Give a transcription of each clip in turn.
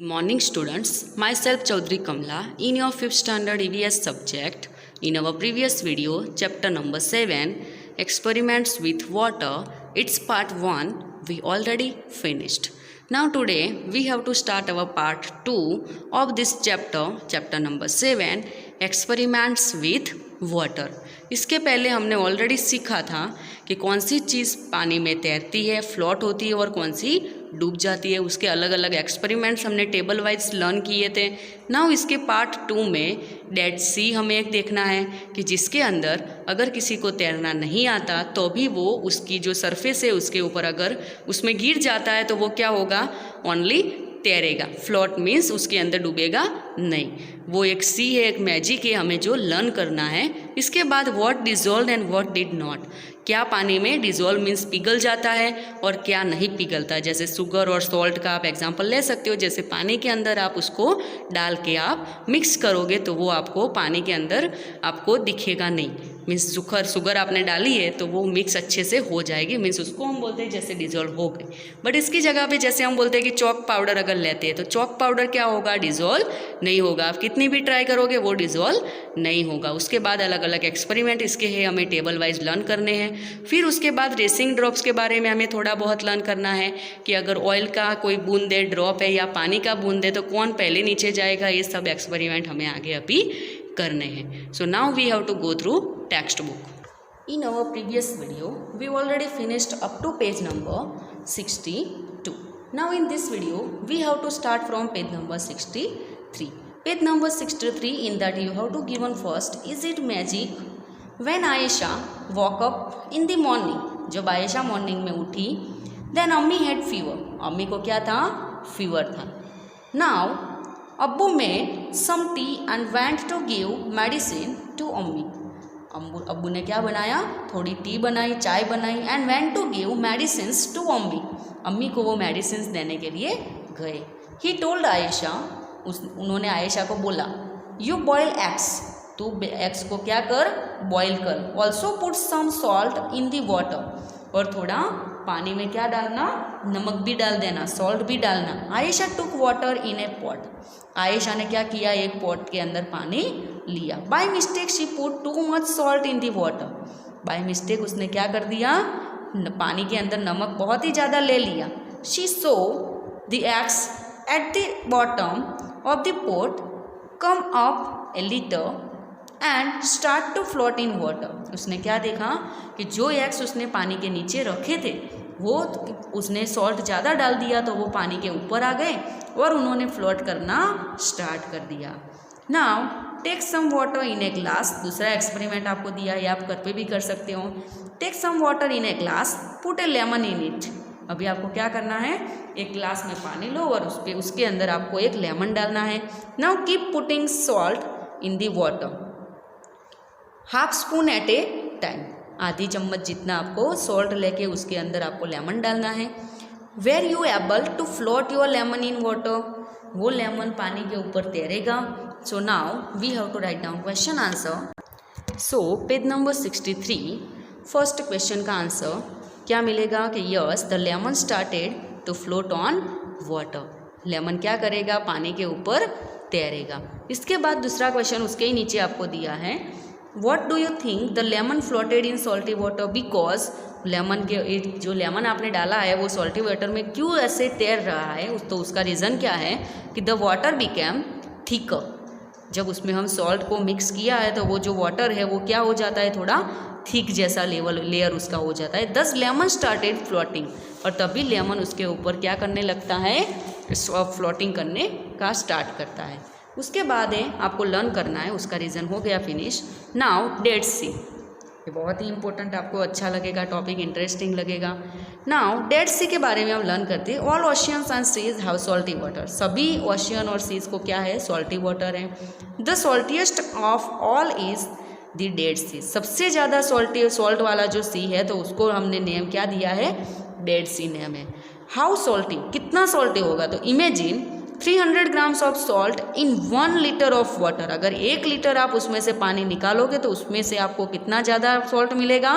Morning students, myself Chaudhary Kamla in your 5th standard EVS subject. In our previous video, chapter number 7, experiments with water, it's part 1, we already finished. Now today we have to start our part 2 of this chapter number 7, experiments with water. इसके पहले हमने already सीखा था कि कौन सी चीज़ पानी में तैरती है, फ्लोट होती है और कौन सी डूब जाती है। उसके अलग अलग एक्सपेरिमेंट्स हमने टेबल वाइज लर्न किए थे। नाउ इसके पार्ट 2 में डेड सी हमें एक देखना है कि जिसके अंदर अगर किसी को तैरना नहीं आता तो भी वो उसकी जो सरफेस है उसके ऊपर अगर उसमें गिर जाता है तो वो क्या होगा, ओनली तैरेगा। फ्लोट मीन्स उसके अंदर डूबेगा नहीं। वो एक सी है, एक मैजिक है, हमें जो लर्न करना है। इसके बाद what dissolve and what did not, क्या पानी में डिजोल्व मीन्स पिघल जाता है और क्या नहीं पिघलता। जैसे शुगर और सॉल्ट का आप एग्जांपल ले सकते हो। जैसे पानी के अंदर आप उसको डाल के आप मिक्स करोगे तो वो आपको पानी के अंदर आपको दिखेगा नहीं। मीन्स शुगर आपने डाली है तो वो मिक्स अच्छे से हो जाएगी, मीन्स उसको हम बोलते हैं जैसे डिजोल्व हो गई। बट इसकी जगह पे जैसे हम बोलते हैं कि चॉक पाउडर अगर लेते हैं तो चॉक पाउडर क्या होगा, डिजोल्व नहीं होगा। आप कितनी भी ट्राई करोगे वो डिजोल्व नहीं होगा। उसके बाद अलग अलग एक्सपेरिमेंट इसके हैं, हमें टेबल वाइज लर्न करने हैं। फिर उसके बाद रेसिंग ड्रॉप्स के बारे में हमें थोड़ा बहुत लर्न करना है कि अगर ऑयल का कोई बूंदे ड्रॉप है या पानी का बूंद है तो कौन पहले नीचे जाएगा। ये सब एक्सपेरिमेंट हमें आगे अभी करने हैं। So now we have to go through text book. In our previous video, we already finished up to page number 62. Now in this video, we have to start from page number 63. Page number 63, in that you have to given first, is it magic? When Ayesha woke up in the morning, जब Ayesha morning में उठी, then अम्मी had fever. अम्मी को क्या था, fever था. Now अब्बू made some tea and went to give medicine to अम्मी. अब्बू ने क्या बनाया, थोड़ी टी बनाई, चाय बनाई, and went to give medicines to Ammi. अम्मी को वो मेडिसिन्स देने के लिए गए. ही टोल्ड आयशा, उन्होंने आयशा को बोला, यू बॉयल एग्स, तू एग्स को क्या कर, बॉयल कर. Also put some salt in the water, और थोड़ा पानी में क्या डालना, नमक भी डाल देना, सॉल्ट भी डालना. Ayesha took water in a pot, Ayesha ने क्या किया, एक पॉट के अंदर पानी लिया. By mistake she put too much salt in the water, by mistake उसने क्या कर दिया, पानी के अंदर नमक बहुत ही ज़्यादा ले लिया. She saw the eggs at the bottom of the pot come up a little and start to float in water. उसने क्या देखा कि जो एग्स उसने पानी के नीचे रखे थे वो उसने सॉल्ट ज़्यादा डाल दिया तो वो पानी के ऊपर आ गए और उन्होंने फ्लोट करना स्टार्ट कर दिया. Now take some water in a glass, दूसरा एक्सपेरिमेंट आपको दिया है, आप घर पे भी कर सकते हो. Take some water in a glass, put a lemon in it. अभी आपको क्या करना है, एक ग्लास में पानी लो और उसके अंदर आपको एक लेमन डालना है. Now keep putting salt in the water, half spoon at a time, आधी चम्मच जितना आपको सॉल्ट लेके उसके अंदर आपको लेमन डालना है. Were you able to float your lemon in water, वो लेमन पानी के ऊपर तैरेगा. So now we have to write down question answer. So page number 63, first question का आंसर क्या मिलेगा कि yes the lemon started to float on water, lemon क्या करेगा, पानी के ऊपर तैरेगा. इसके बाद दूसरा क्वेश्चन उसके ही नीचे आपको दिया है, What do you think the lemon floated in salty water? Because lemon के जो लेमन आपने डाला है वो सॉल्टी वाटर में क्यों ऐसे तैर रहा है, तो उसका रीज़न क्या है कि द वाटर बिकेम थिकर. जब उसमें हम सॉल्ट को मिक्स किया है तो वो जो वाटर है वो क्या हो जाता है, थोड़ा थिक जैसा लेयर उसका हो जाता है. दस लेमन स्टार्टेड फ्लोटिंग, और तभी लेमन उसके ऊपर क्या करने लगता है, फ्लोटिंग करने का स्टार्ट करता है. उसके बाद है आपको लर्न करना है, उसका रीज़न हो गया फिनिश. नाउ डेड सी, ये बहुत ही इंपॉर्टेंट, आपको अच्छा लगेगा, टॉपिक इंटरेस्टिंग लगेगा. नाउ डेड सी के बारे में हम लर्न करते हैं. All oceans and seas have salty water, सभी ओशियन और सीज को क्या है, सॉल्टी वाटर है. The saltiest of all is the dead sea, सबसे ज़्यादा सॉल्ट वाला जो सी है तो उसको हमने नेम क्या दिया है, डेड सी नेम है. हाउ सॉल्टी, कितना सॉल्टी होगा, तो imagine 300 grams of salt in 1 litre of water. अगर 1 लीटर आप उसमें से पानी निकालोगे तो उसमें से आपको कितना ज़्यादा सॉल्ट मिलेगा,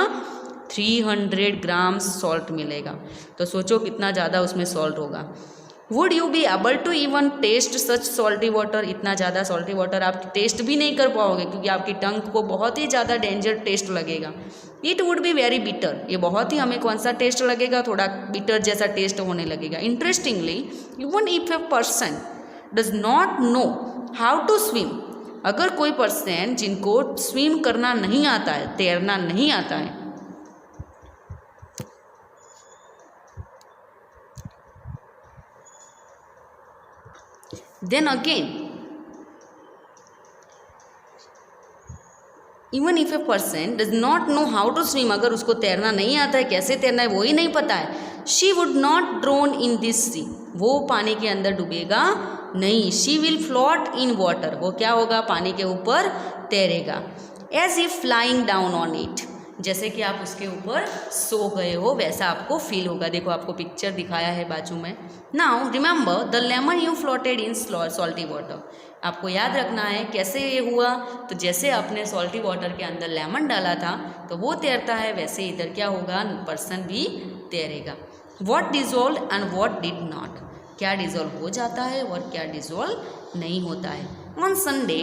300 ग्राम्स सॉल्ट मिलेगा. तो सोचो कितना ज़्यादा उसमें सॉल्ट होगा. Would you be able to even taste such salty water? इतना ज़्यादा सॉल्टी वाटर आप टेस्ट भी नहीं कर पाओगे क्योंकि आपकी टंग को बहुत ही ज़्यादा डेंजर टेस्ट लगेगा। It would be very bitter, ये बहुत ही हमें कौन सा टेस्ट लगेगा, थोड़ा बिटर जैसा टेस्ट होने लगेगा। Interestingly even if a person does not know how to swim, अगर कोई पर्सन जिनको स्विम करना नहीं आता है, तैरना नहीं आता है, then again even if a person does not know how to swim, अगर उसको तैरना नहीं आता है, कैसे तैरना है वो ही नहीं पता है, she would not drown in this sea, वो पानी के अंदर डूबेगा नहीं, she will float in water, वो क्या होगा, पानी के ऊपर तैरेगा, as if flying down on it, जैसे कि आप उसके ऊपर सो गए हो वैसा आपको फील होगा। देखो आपको पिक्चर दिखाया है बाजू में। Now remember the lemon you floated in salty water, आपको याद रखना है कैसे ये हुआ, तो जैसे आपने सॉल्टी वाटर के अंदर लेमन डाला था तो वो तैरता है, वैसे इधर क्या होगा, पर्सन भी तैरेगा। What dissolve and what did not, क्या डिजोल्व हो जाता है और क्या डिजोल्व नहीं होता है। On Sunday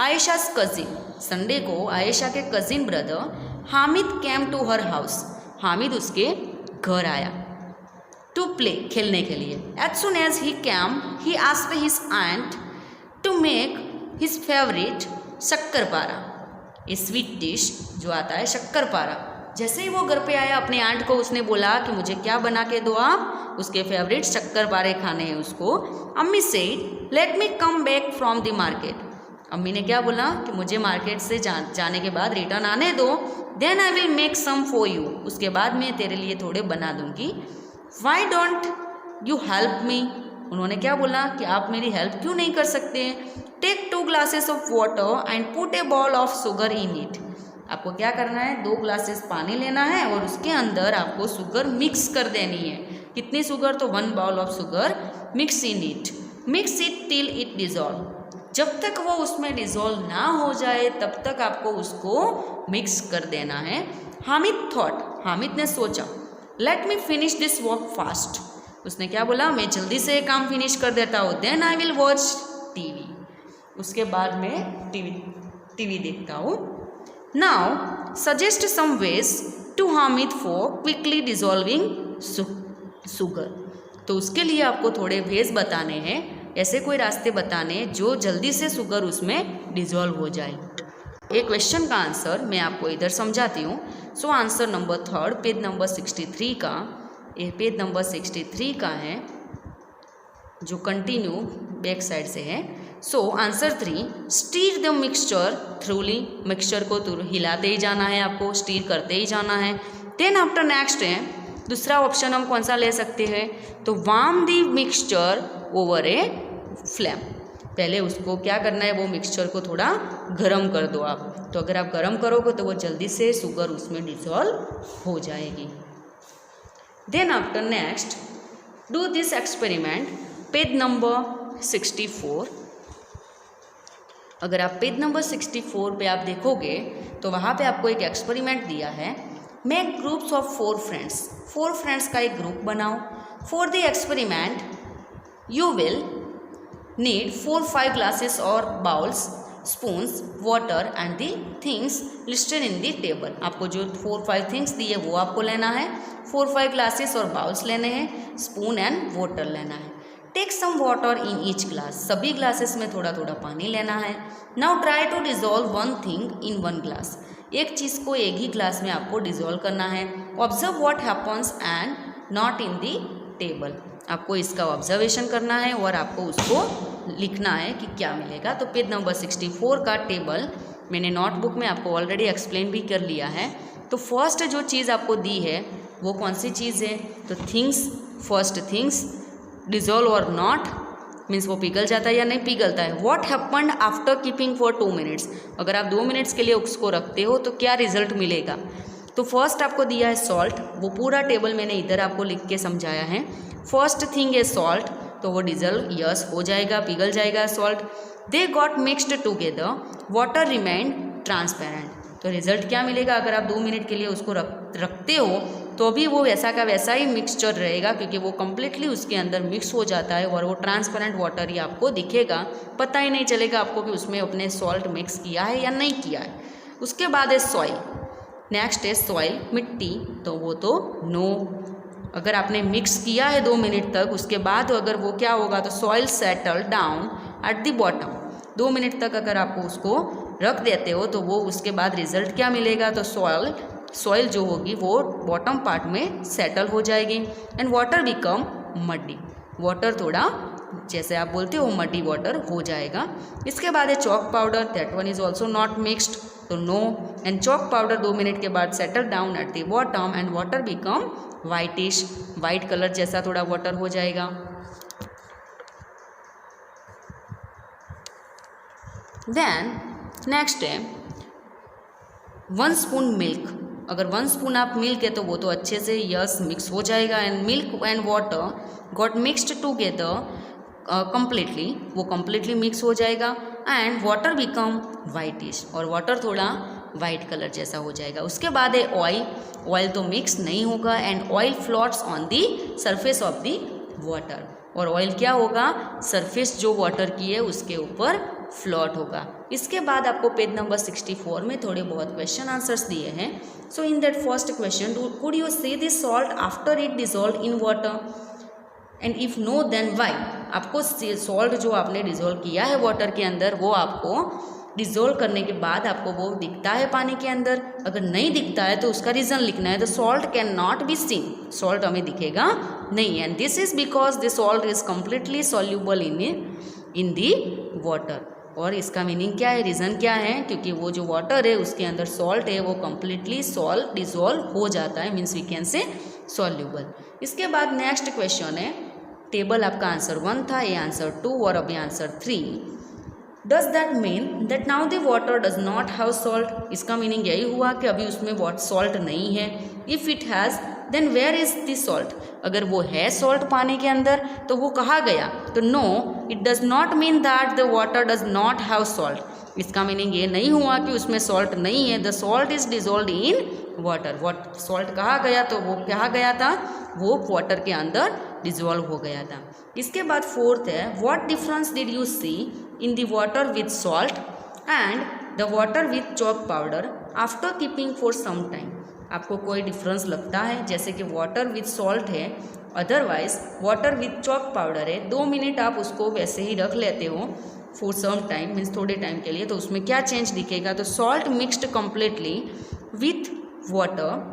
Ayesha's cousin, Sunday को आयशा के cousin brother Hamid came to her house, Hamid उसके घर आया, टू प्ले, खेलने के लिए। As soon as he came he asked his aunt to make his favourite shakarpara, ये स्वीट डिश जो आता है शक्करपारा। जैसे ही वो घर पे आया अपने आंट को उसने बोला कि मुझे क्या बना के दो आप, उसके फेवरेट शक्करपारे खाने हैं उसको। अम्मी said let me come back from the market, अम्मी ने क्या बोला कि मुझे मार्केट से जाने के बाद रिटर्न आने दो, then I will make some for you, उसके बाद मैं तेरे लिए थोड़े बना दूंगी। Why don't you help me, उन्होंने क्या बोला कि आप मेरी हेल्प क्यों नहीं कर सकते हैं। Take 2 glasses of water and put a bowl of sugar in it, आपको क्या करना है, 2 ग्लासेस पानी लेना है और उसके अंदर आपको शुगर मिक्स कर देनी है। कितनी शुगर, तो 1 bowl of sugar mix in it, mix it till it dissolve, जब तक वो उसमें डिजॉल्व ना हो जाए तब तक आपको उसको मिक्स कर देना है। हामिद थॉट, हामिद ने सोचा, let me finish this work fast, उसने क्या बोला, मैं जल्दी से काम फिनिश कर देता हूँ, then I will watch TV, उसके बाद मैं टीवी देखता हूँ। Now suggest some ways to Hamid for quickly dissolving sugar, तो उसके लिए आपको थोड़े वेज बताने हैं, ऐसे कोई रास्ते बताने जो जल्दी से शुगर उसमें डिजॉल्व हो जाए। एक क्वेश्चन का आंसर मैं आपको इधर समझाती हूँ। So answer number 3 page number 63 का, ये पेज नंबर 63 का है जो कंटिन्यू बैक साइड से है। So answer 3, stir the mixture थ्रूली, mixture को हिलाते ही जाना है, आपको स्टीर करते ही जाना है। देन आफ्टर नेक्स्ट है दूसरा ऑप्शन हम कौन सा ले सकते हैं, तो warm the mixture over a flame, पहले उसको क्या करना है, वो मिक्सचर को थोड़ा गर्म कर दो आप, तो अगर आप गर्म करोगे तो वो जल्दी से शुगर उसमें डिजॉल्व हो जाएगी। Then after next do this experiment, page number 64, अगर आप पेज नंबर 64 पे आप देखोगे तो वहाँ पे आपको एक एक्सपेरिमेंट दिया है, make groups of 4 friends, 4 friends का एक ग्रुप बनाओ। For the experiment you will need 4-5 glasses or bowls, spoons, water and the things listed in the table, आपको जो 4-5 things दिए वो आपको लेना है, 4-5 glasses और बाउल्स लेने हैं, स्पून एंड वाटर लेना है। Take some water in each glass, सभी ग्लासेस में थोड़ा थोड़ा पानी लेना है। Now try to dissolve 1 thing in 1 glass, एक चीज़ को एक ही ग्लास में आपको डिजॉल्व करना है। Observe what happens and not in the table, आपको इसका ऑब्जर्वेशन करना है और आपको उसको लिखना है कि क्या मिलेगा। तो पेज नंबर 64 का टेबल मैंने नोटबुक में आपको ऑलरेडी एक्सप्लेन भी कर लिया है। तो फर्स्ट जो चीज़ आपको दी है वो कौन सी चीज़ है, तो थिंग्स, फर्स्ट थिंग्स डिजॉल्व और नॉट मीन्स वो पिघल जाता है या नहीं पिघलता है। What happened after keeping for 2 minutes, अगर आप 2 मिनट्स के लिए उसको रखते हो तो क्या रिजल्ट मिलेगा। तो फर्स्ट आपको दिया है सॉल्ट, वो पूरा टेबल मैंने इधर आपको लिख के समझाया है। फर्स्ट थिंग है सॉल्ट, तो वो डिजल्व यस हो जाएगा, पिघल जाएगा salt. They got mixed together, water remained transparent, तो रिजल्ट क्या मिलेगा, अगर आप 2 मिनट के लिए उसको रखते हो तो अभी वो वैसा का वैसा ही मिक्सचर रहेगा, क्योंकि वो कम्प्लीटली उसके अंदर मिक्स हो जाता है और वो ट्रांसपेरेंट वाटर ही आपको दिखेगा, पता ही नहीं चलेगा आपको कि उसमें अपने सॉल्ट मिक्स किया है या नहीं किया है। उसके बाद है सॉइल। नेक्स्ट है सॉइल, मिट्टी, तो वो तो नो। अगर आपने मिक्स किया है 2 मिनट तक, उसके बाद अगर वो क्या होगा तो soil settle down at the bottom. 2 minute तक अगर आपको उसको रख देते हो तो वो उसके बाद रिजल्ट क्या मिलेगा, तो सॉइल जो होगी वो बॉटम पार्ट में सेटल हो जाएगी and water become muddy. Water थोड़ा जैसे आप बोलते हो मड्डी वाटर हो जाएगा। इसके बाद है chalk powder, that one is also not mixed, तो no. And chalk powder 2 minute के बाद settle down at the bottom and water become whitish, white colour जैसा थोड़ा वाटर हो जाएगा। देन नेक्स्ट है 1 स्पून मिल्क। अगर 1 स्पून आप मिल्क है तो वो तो अच्छे से यस मिक्स हो जाएगा and milk and water got mixed together completely, वो कम्प्लीटली मिक्स हो जाएगा एंड वाटर बिकम वाइटिश, और वाटर थोड़ा वाइट कलर जैसा हो जाएगा। उसके बाद है ऑयल। ऑयल तो मिक्स नहीं होगा and oil floats on the surface of the water, और ऑयल क्या होगा, सरफेस जो वाटर की है उसके ऊपर फ्लोट होगा। इसके बाद आपको पेज नंबर 64 में थोड़े बहुत क्वेश्चन आंसर्स दिए हैं। So in that first question, could you see this salt after it dissolve in water and if no then why. आपको सॉल्ट जो आपने डिजोल्व किया है वाटर के अंदर वो आपको डिजोल्व करने के बाद आपको वो दिखता है पानी के अंदर, अगर नहीं दिखता है तो उसका रीज़न लिखना है। तो salt can not be seen, salt हमें दिखेगा नहीं, and this is because this salt is completely soluble in the water. और इसका मीनिंग क्या है, रीज़न क्या है, क्योंकि वो जो वाटर है उसके अंदर सॉल्ट है वो कम्प्लीटली डिजोल्व हो जाता है, means we can say soluble. इसके बाद नेक्स्ट क्वेश्चन है, टेबल आपका आंसर 1 था, ये आंसर 2 और अभी answer 3। Does that mean that now the water does not have salt. इसका मीनिंग यही हुआ कि अभी उसमें सॉल्ट नहीं है। If it has then where is the salt. अगर वो है सॉल्ट पानी के अंदर तो वो कहाँ गया, तो no it does not mean that the water does not have salt. इसका मीनिंग ये नहीं हुआ कि उसमें सॉल्ट नहीं है। The salt is dissolve in water. Salt कहाँ गया, तो वो कहाँ गया था, वो वाटर के अंदर डिजोल्व हो गया था। इसके बाद फोर्थ है, what difference did you see in the water with salt and the water with chalk powder after keeping for some time. आपको कोई डिफरेंस लगता है, जैसे कि वाटर विथ सॉल्ट है, otherwise water with chalk powder है, 2 minute आप उसको वैसे ही रख लेते हो फॉर सम टाइम, मीन्स थोड़े टाइम के लिए, तो उसमें क्या चेंज दिखेगा, तो salt mixed completely with water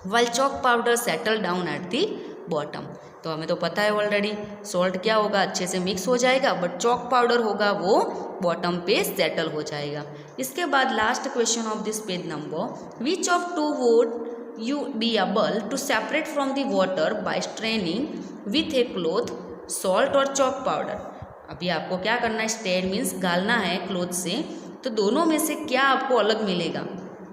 while chalk powder settle down at the bottom. तो हमें तो पता है ऑलरेडी सॉल्ट क्या होगा, अच्छे से मिक्स हो जाएगा, बट चॉक पाउडर होगा वो बॉटम पे सेटल हो जाएगा। इसके बाद last question of this page number, which of two would you be able to separate from the water by straining with a cloth, salt और chalk powder। अभी आपको क्या करना है, स्ट्रेन मीन्स गालना है क्लोथ से, तो दोनों में से क्या आपको अलग मिलेगा।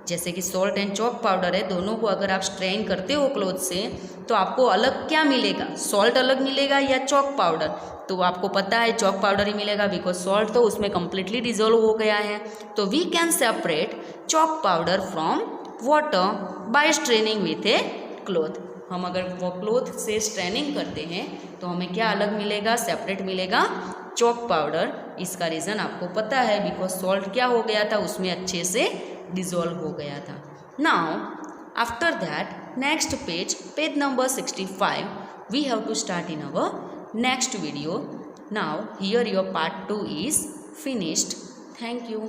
जैसे कि सॉल्ट एंड चॉक पाउडर है, दोनों को अगर आप स्ट्रेन करते हो क्लोथ से तो आपको अलग क्या मिलेगा, सॉल्ट अलग मिलेगा या चॉक पाउडर। तो आपको पता है चॉक पाउडर ही मिलेगा, बिकॉज सॉल्ट तो उसमें कम्प्लीटली डिजोल्व हो गया है। तो we can separate chalk powder from water by straining with a cloth. हम अगर वो क्लोथ से स्ट्रेनिंग करते हैं तो हमें क्या अलग मिलेगा, सेपरेट मिलेगा चॉक पाउडर। इसका रीज़न आपको पता है, बिकॉज सॉल्ट क्या हो गया था, उसमें अच्छे से डिजोल्व हो गया था। Now after that next page number 65 we have to start in our next video. Now here your part 2 is finished. Thank you.